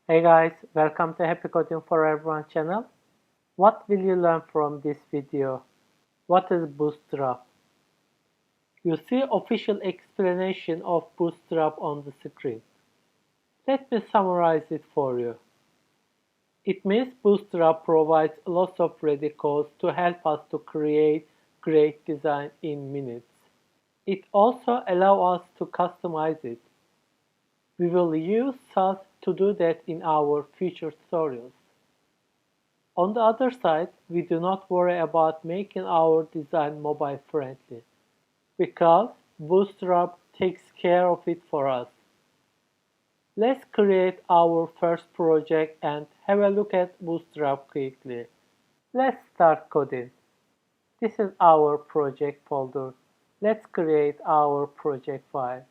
Hey guys, welcome to Happy Coding for Everyone channel. What will you learn from this video? What is Bootstrap? You see official explanation of Bootstrap on the screen. Let me summarize it for you. It means Bootstrap provides lots of ready code to help us to create great design in minutes. It also allows us to customize it. We will use SAS to do that in our future tutorials. On the other side, we do not worry about making our design mobile friendly because Bootstrap takes care of it for us. Let's create our first project and have a look at Bootstrap quickly. Let's start coding. This is our project folder. Let's create our project file.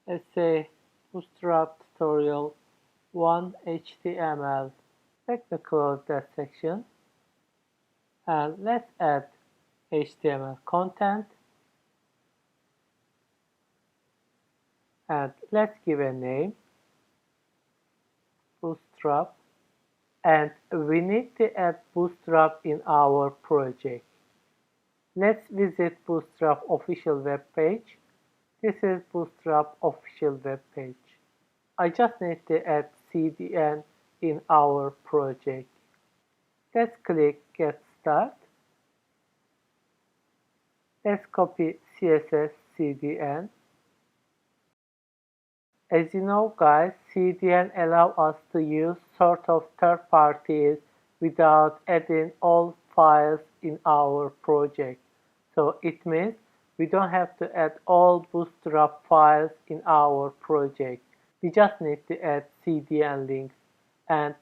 Let's say Bootstrap tutorial 1 HTML. Let me close that section and let's add HTML content and let's give a name Bootstrap, and we need to add Bootstrap in our project. Let's visit Bootstrap official web page. This is Bootstrap official web page. I just need to add CDN in our project. Let's click Get Start. Let's copy CSS CDN. As you know guys, CDN allows us to use sort of third parties without adding all files in our project. So it means we don't have to add all Bootstrap files in our project. We just need to add CDN links and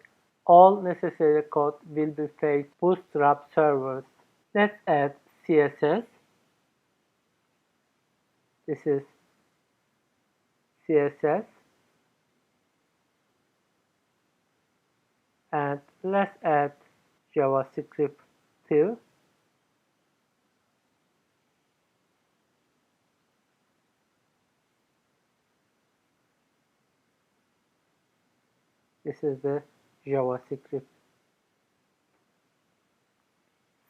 all necessary code will be fetched Bootstrap servers. Let's add CSS. This is CSS. And let's add JavaScript too. This is the JavaScript.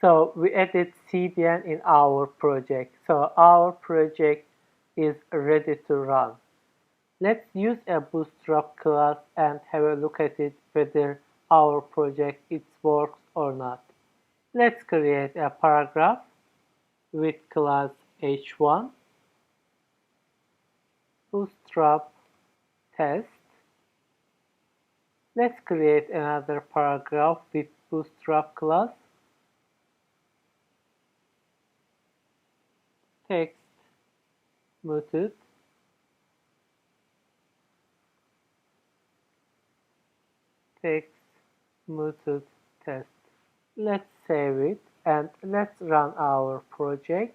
So we added CDN in our project. So our project is ready to run. Let's use a Bootstrap class and have a look at it whether our project works or not. Let's create a paragraph with class h1 Bootstrap test. Let's create another paragraph with Bootstrap class text method. Text method test. Let's save it and let's run our project.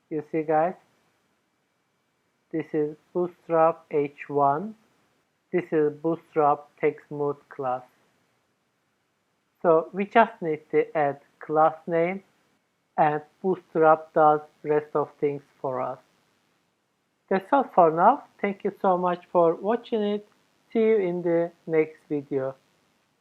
You see guys, this is Bootstrap h1. This is Bootstrap text mode class. So we just need to add class name and Bootstrap does rest of things for us. That's all for now. Thank you so much for watching it. See you in the next video.